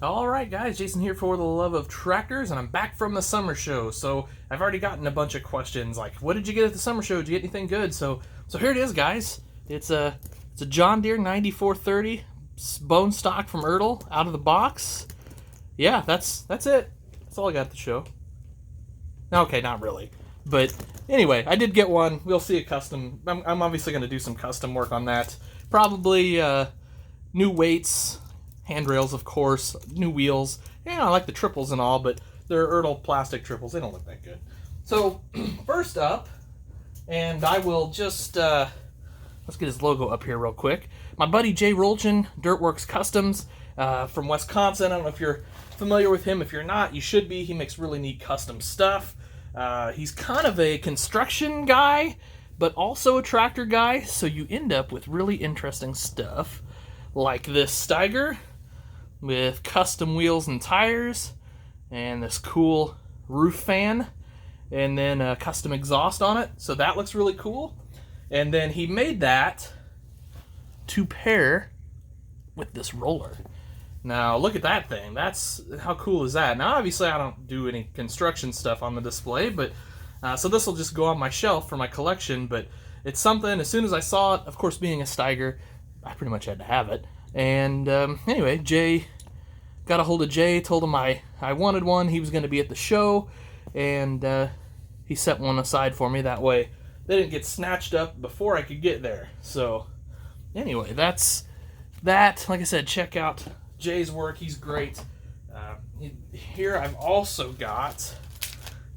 Alright guys, Jason here for the love of tractors, and I'm back from the summer show. So I've already gotten a bunch of questions like, what did you get at the summer show? Did you get anything good? So here it is, guys. It's a John Deere 9430 bone stock from Ertl out of the box. Yeah, that's it. That's all I got at the show. Okay, not really. But anyway, I did get one. We'll see a custom. I'm obviously going to do some custom work on that. Probably new weights, handrails, of course, new wheels. Yeah, I like the triples and all, but they're Ertl plastic triples. They don't look that good. So first up, and I will just let's get his logo up here real quick. My buddy Jay Rolchin, Dirtworks Customs from Wisconsin. I don't know if you're familiar with him. If you're not, you should be. He makes really neat custom stuff. He's kind of a construction guy, but also a tractor guy, so you end up with really interesting stuff like this Stiger with custom wheels and tires, and this cool roof fan, and then a custom exhaust on it, so that looks really cool. And then he made that to pair with this roller. Now look at that thing. That's how cool is that? Now obviously I don't do any construction stuff on the display, but so this will just go on my shelf for my collection. But it's something. As soon as I saw it, of course, being a Stiger, I pretty much had to have it. And anyway, Jay got a hold of Jay, told him I wanted one. He was going to be at the show, and he set one aside for me. That way they didn't get snatched up before I could get there. So anyway, that's that. Like I said, check out Jay's work. He's great. Here I've also got,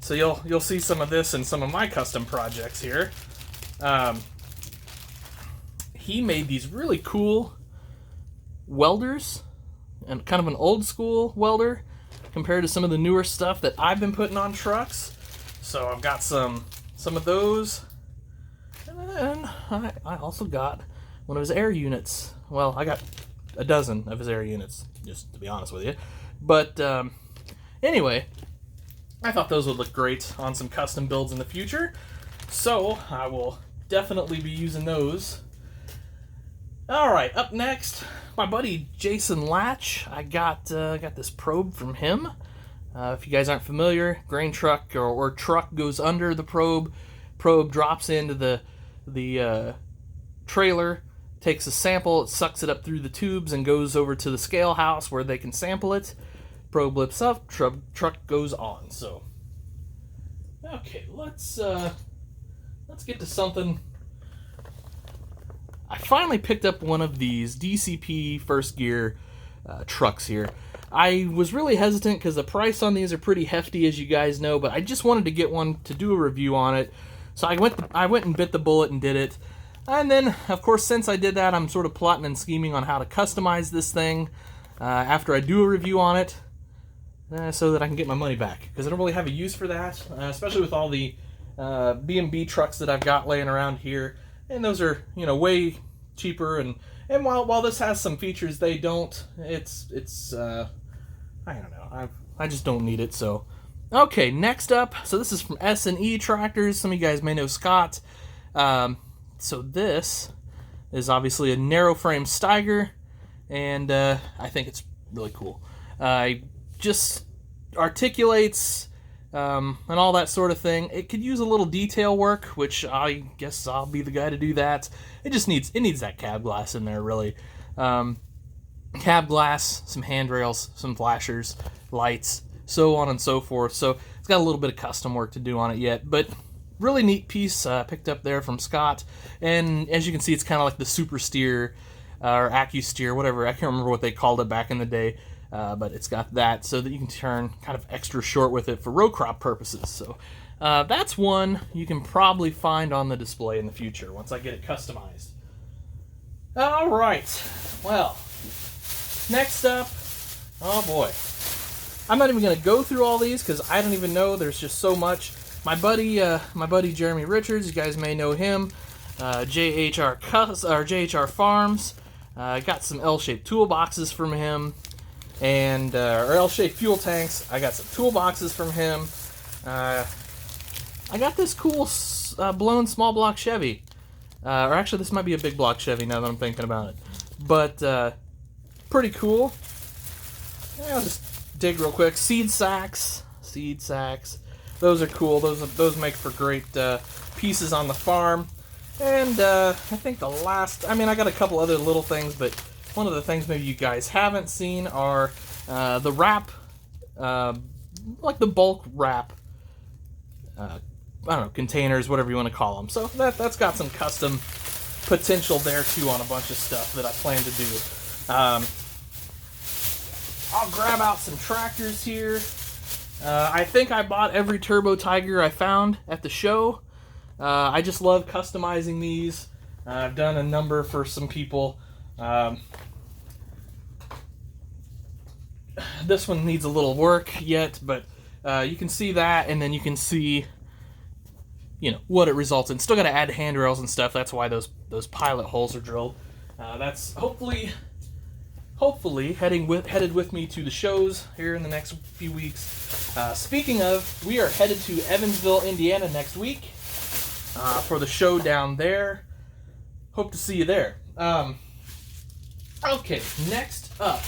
so you'll see some of this in some of my custom projects here. He made these really cool welders, and kind of an old school welder compared to some of the newer stuff that I've been putting on trucks. So I've got some of those, and then I also got one of his air units. Well, I got a dozen of his air units, just to be honest with you. But anyway, I thought those would look great on some custom builds in the future, so I will definitely be using those. Alright, up next, my buddy Jason Latch. I got this probe from him. If you guys aren't familiar, grain truck or truck goes under the probe drops into the trailer, takes a sample, it sucks it up through the tubes and goes over to the scale house where they can sample it. Probe lifts up, truck goes on. So, okay, let's get to something. I finally picked up one of these DCP first gear trucks here. I was really hesitant because the price on these are pretty hefty, as you guys know, but I just wanted to get one to do a review on it. So I went and bit the bullet and did it. And then, of course, since I did that, I'm sort of plotting and scheming on how to customize this thing after I do a review on it, so that I can get my money back. Because I don't really have a use for that, especially with all the B&B trucks that I've got laying around here. And those are, way cheaper. And while this has some features they don't, it's I don't know. I just don't need it. So, okay, next up. So this is from S&E Tractors. Some of you guys may know Scott. So this is obviously a narrow frame Stiger, and I think it's really cool. It just articulates and all that sort of thing. It could use a little detail work, which I guess I'll be the guy to do that. It needs that cab glass in there, really. Cab glass, some handrails, some flashers, lights, so on and so forth. So it's got a little bit of custom work to do on it yet, but really neat piece picked up there from Scott. And as you can see, it's kind of like the Super Steer or AccuSteer, whatever. I can't remember what they called it back in the day. But it's got that so that you can turn kind of extra short with it for row crop purposes. So that's one you can probably find on the display in the future once I get it customized. All right. Well, next up, oh boy. I'm not even going to go through all these because I don't even know. There's just so much. My buddy Jeremy Richards, you guys may know him. JHR Farms. I got some L-shaped toolboxes from him. And or L-shaped fuel tanks. I got some toolboxes from him. I got this cool blown small block Chevy. Or actually, this might be a big block Chevy now that I'm thinking about it. But pretty cool. I'll just dig real quick. Seed sacks. Those are cool. Those make for great pieces on the farm. And I think the last, I got a couple other little things, but one of the things maybe you guys haven't seen are the wrap, like the bulk wrap, I don't know, containers, whatever you want to call them. So that's got some custom potential there too on a bunch of stuff that I plan to do. I'll grab out some tractors here. I think I bought every Turbo Tiger I found at the show. I just love customizing these. I've done a number for some people. This one needs a little work yet, but you can see that, and then you can see, what it results in. Still got to add handrails and stuff. That's why those pilot holes are drilled. That's hopefully headed with me to the shows here in the next few weeks. Speaking of, we are headed to Evansville, Indiana next week for the show down there. Hope to see you there. Okay, next up.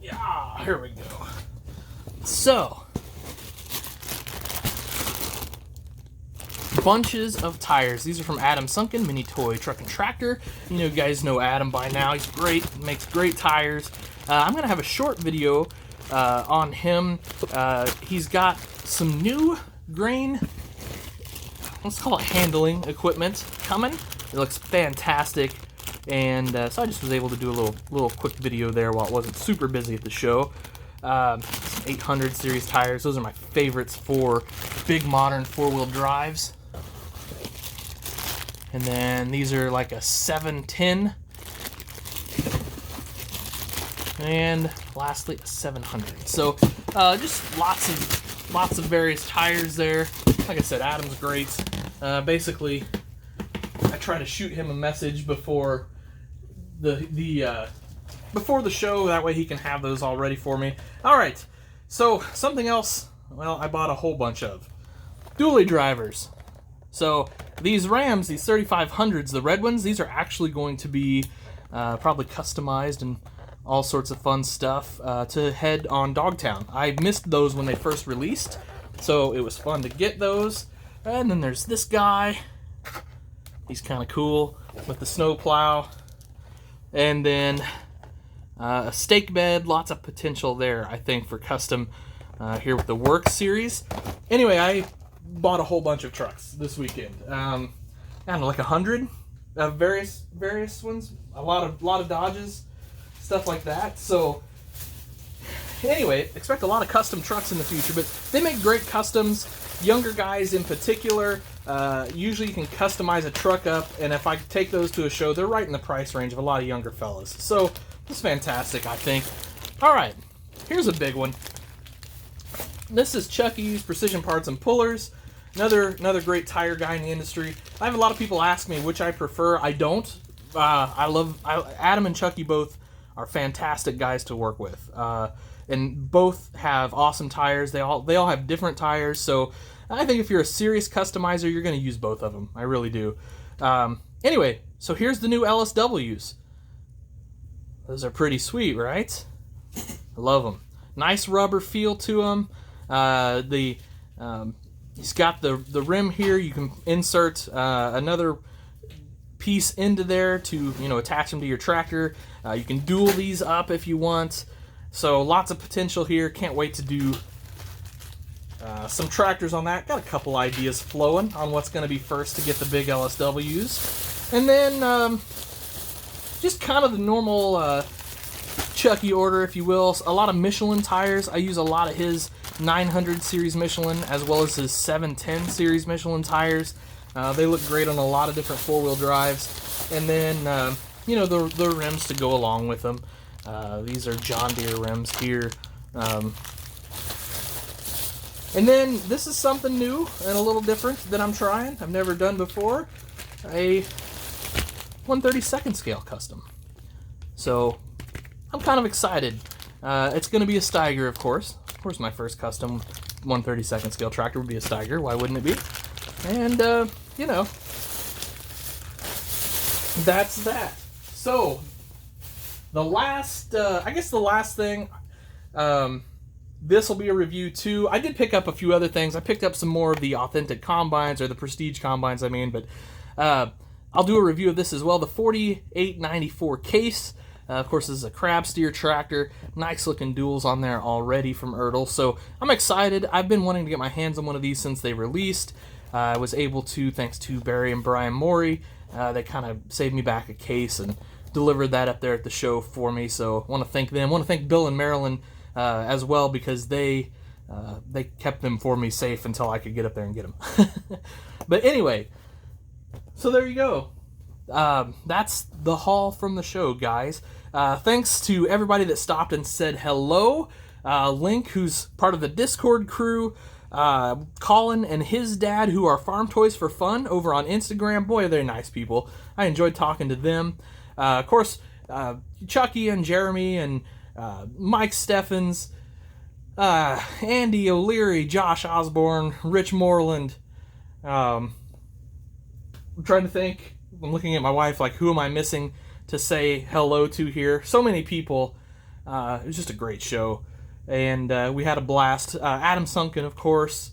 Yeah, here we go. So, bunches of tires. These are from Adam Sunken, Mini Toy Truck and Tractor. You guys know Adam by now. He's great, makes great tires. I'm going to have a short video on him. He's got some new grain, let's call it handling equipment coming. It looks fantastic. And so I just was able to do a little quick video there while it wasn't super busy at the show. 800 series tires. Those are my favorites for big modern four-wheel drives. And then these are like a 710. And lastly, a 700. So just lots of various tires there. Like I said, Adam's great. Basically, I try to shoot him a message before before the show, that way he can have those all ready for me. Alright, so something else, well, I bought a whole bunch of dually drivers. So these Rams, these 3500s, the red ones, these are actually going to be probably customized and all sorts of fun stuff to head on Dogtown. I missed those when they first released, so it was fun to get those. And then there's this guy. He's kind of cool with the snow plow. And then a stake bed, lots of potential there, I think, for custom here with the Work series. Anyway, I bought a whole bunch of trucks this weekend. I don't know, like 100 various ones, a lot of Dodges, stuff like that. So anyway, expect a lot of custom trucks in the future, but they make great customs. Younger guys in particular, usually you can customize a truck up, and if I take those to a show, they're right in the price range of a lot of younger fellas. So it's fantastic, I think. All right, here's a big one. This is Chucky's Precision Parts and Pullers. Another great tire guy in the industry. I have a lot of people ask me which I prefer. I don't. Adam and Chucky both are fantastic guys to work with. And both have awesome tires. They all have different tires, so I think if you're a serious customizer, you're going to use both of them. I really do. Anyway, so here's the new LSWs. Those are pretty sweet, right? I love them. Nice rubber feel to them. He's got the rim here. You can insert another piece into there to attach them to your tractor. You can dual these up if you want. So lots of potential here. Can't wait to do some tractors on that. Got a couple ideas flowing on what's going to be first to get the big LSWs. And then just kind of the normal Chucky order, if you will. A lot of Michelin tires. I use a lot of his 900 series Michelin as well as his 710 series Michelin tires. They look great on a lot of different four-wheel drives. And then, the rims to go along with them. These are John Deere rims here. And then this is something new and a little different that I'm trying. I've never done before. A 1/32 scale custom. So I'm kind of excited. It's going to be a Stiger, of course. Of course, my first custom 1/32 scale tractor would be a Stiger. Why wouldn't it be? And, that's that. So, the last, I guess the last thing, this will be a review too. I did pick up a few other things. I picked up some more of the authentic combines, or the prestige combines, I mean, but I'll do a review of this as well. The 4894 case. Of course, this is a crab steer tractor. Nice looking duals on there already from Ertl. So I'm excited. I've been wanting to get my hands on one of these since they released. I was able to, thanks to Barry and Brian Morey. They kind of saved me back a case and delivered that up there at the show for me. So I want to thank them. I want to thank Bill and Marilyn as well, because they kept them for me safe until I could get up there and get them. But anyway, so there you go. That's the haul from the show, guys. Thanks to everybody that stopped and said hello. Link, who's part of the Discord crew. Colin and his dad, who are Farm Toys for Fun over on Instagram. Boy, they're nice people. I enjoyed talking to them. Of course, Chucky and Jeremy and Mike Steffens, Andy O'Leary, Josh Osborne, Rich Moreland. I'm trying to think. I'm looking at my wife like, who am I missing to say hello to here? So many people. It was just a great show. And we had a blast. Adam Sunken, of course.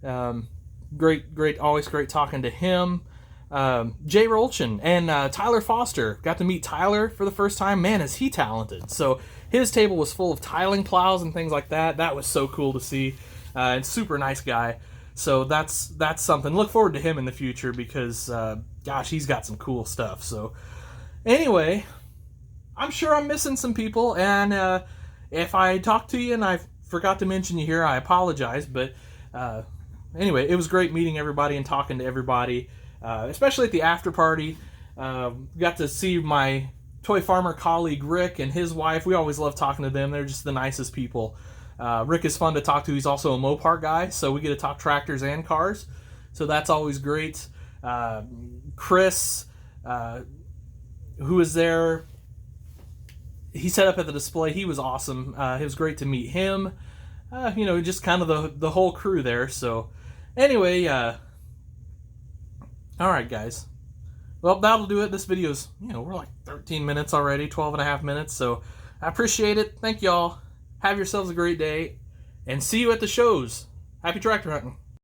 Great, always great talking to him. Jay Rolchin and Tyler Foster. Got to meet Tyler for the first time. Man, is he talented. So his table was full of tiling plows and things like that. That was so cool to see. And super nice guy. So that's something. Look forward to him in the future because, gosh, he's got some cool stuff. So anyway, I'm sure I'm missing some people. And if I talked to you and I forgot to mention you here, I apologize. But anyway, it was great meeting everybody and talking to everybody, especially at the after party. Got to see my toy farmer colleague Rick and his wife. We always love talking to them. They're just the nicest people. Rick is fun to talk to. He's also a Mopar guy, so we get to talk tractors and cars. So that's always great. Chris, who was there, he set up at the display. He was awesome. It was great to meet him. Just kind of the whole crew there. So anyway, all right, guys. Well, that'll do it. This video's, we're like 13 minutes already, 12 and a half minutes. So I appreciate it. Thank y'all. Have yourselves a great day, and see you at the shows. Happy tractor hunting.